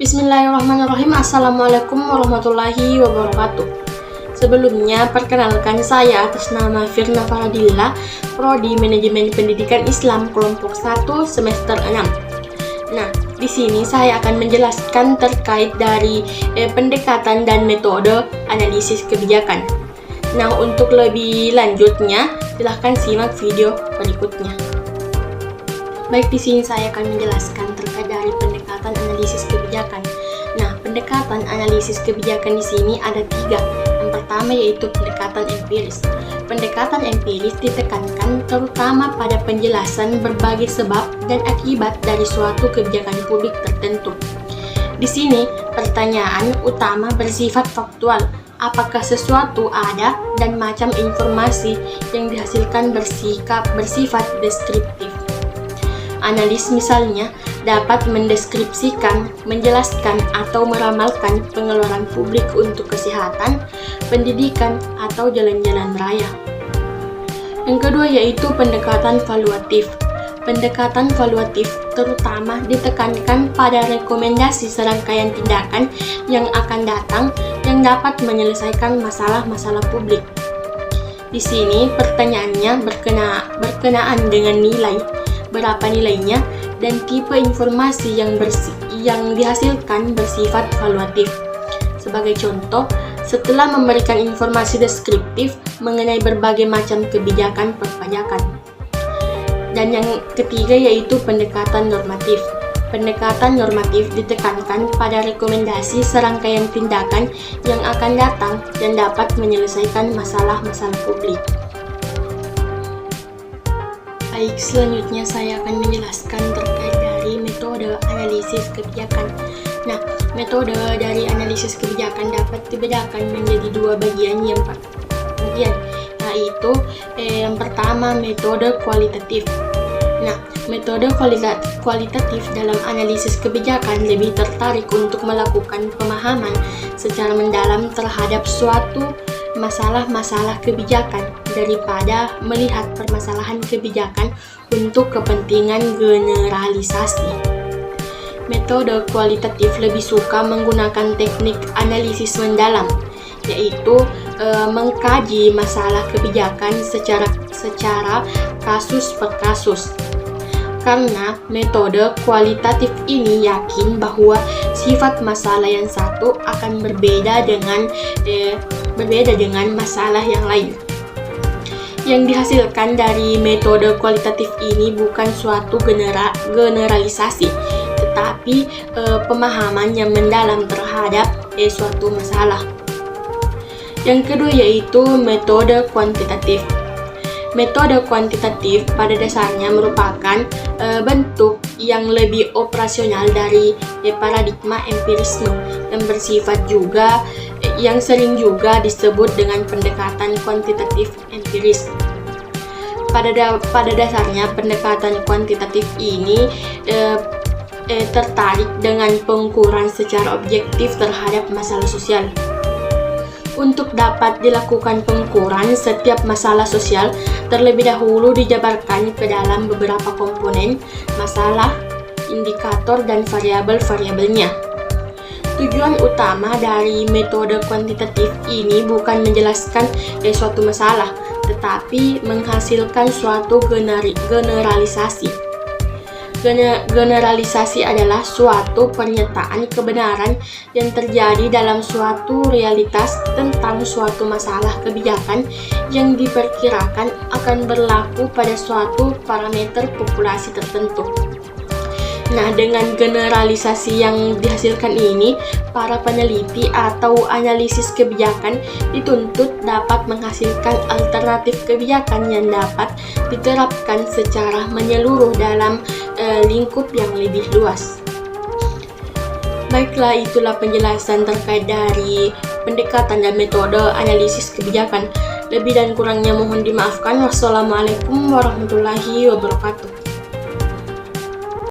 Bismillahirrahmanirrahim. Assalamualaikum warahmatullahi wabarakatuh. Sebelumnya, perkenalkan saya atas nama Firna Faradilla, Prodi Manajemen Pendidikan Islam kelompok 1 semester 6. Nah, di sini saya akan menjelaskan terkait dari pendekatan dan metode analisis kebijakan. Nah, untuk lebih lanjutnya, silahkan simak video berikutnya. Baik, di sini saya akan menjelaskan terkait dari pendekatan analisis kebijakan. Nah, pendekatan analisis kebijakan di sini ada 3. Yang pertama yaitu pendekatan empiris. Pendekatan empiris ditekankan terutama pada penjelasan berbagai sebab dan akibat dari suatu kebijakan publik tertentu. Di sini, pertanyaan utama bersifat faktual. Apakah sesuatu ada dan macam informasi yang dihasilkan bersifat deskriptif. Analis misalnya dapat mendeskripsikan, menjelaskan, atau meramalkan pengeluaran publik untuk kesehatan, pendidikan, atau jalan-jalan raya. Yang kedua yaitu pendekatan valuatif. Pendekatan valuatif terutama ditekankan pada rekomendasi serangkaian tindakan yang akan datang yang dapat menyelesaikan masalah-masalah publik. Di sini pertanyaannya berkenaan dengan nilai. Berapa nilainya, dan tipe informasi yang dihasilkan bersifat valuatif. Sebagai contoh, setelah memberikan informasi deskriptif mengenai berbagai macam kebijakan perpajakan. Dan yang ketiga yaitu pendekatan normatif. Pendekatan normatif ditekankan pada rekomendasi serangkaian tindakan yang akan datang dan dapat menyelesaikan masalah-masalah publik. Baik, selanjutnya saya akan menjelaskan terkait dari metode analisis kebijakan. Nah, metode dari analisis kebijakan dapat dibedakan menjadi 2 bagian, yaitu yang pertama metode kualitatif. Nah, metode kualitatif dalam analisis kebijakan lebih tertarik untuk melakukan pemahaman secara mendalam terhadap suatu masalah-masalah kebijakan daripada melihat permasalahan kebijakan untuk kepentingan generalisasi. Metode kualitatif lebih suka menggunakan teknik analisis mendalam, yaitu mengkaji masalah kebijakan secara kasus per kasus. Karena metode kualitatif ini yakin bahwa sifat masalah yang satu akan berbeda dengan masalah yang lain. Yang dihasilkan dari metode kualitatif ini bukan suatu generalisasi, tetapi pemahaman yang mendalam terhadap suatu masalah. Yang kedua yaitu metode kuantitatif. Metode kuantitatif pada dasarnya merupakan bentuk yang lebih operasional dari paradigma empirisme yang sering juga disebut dengan pendekatan kuantitatif empiris. Pada dasarnya pendekatan kuantitatif ini tertarik dengan pengukuran secara objektif terhadap masalah sosial. Untuk dapat dilakukan pengukuran setiap masalah sosial, terlebih dahulu dijabarkan ke dalam beberapa komponen masalah, indikator, dan variabel-variabelnya. Tujuan utama dari metode kuantitatif ini bukan menjelaskan suatu masalah, tetapi menghasilkan suatu generalisasi. Generalisasi adalah suatu pernyataan kebenaran yang terjadi dalam suatu realitas tentang suatu masalah kebijakan yang diperkirakan akan berlaku pada suatu parameter populasi tertentu. Nah, dengan generalisasi yang dihasilkan ini, para peneliti atau analisis kebijakan dituntut dapat menghasilkan alternatif kebijakan yang dapat diterapkan secara menyeluruh dalam lingkup yang lebih luas. Baiklah, itulah penjelasan terkait dari pendekatan dan metode analisis kebijakan. Lebih dan kurangnya mohon dimaafkan. Wassalamualaikum warahmatullahi wabarakatuh.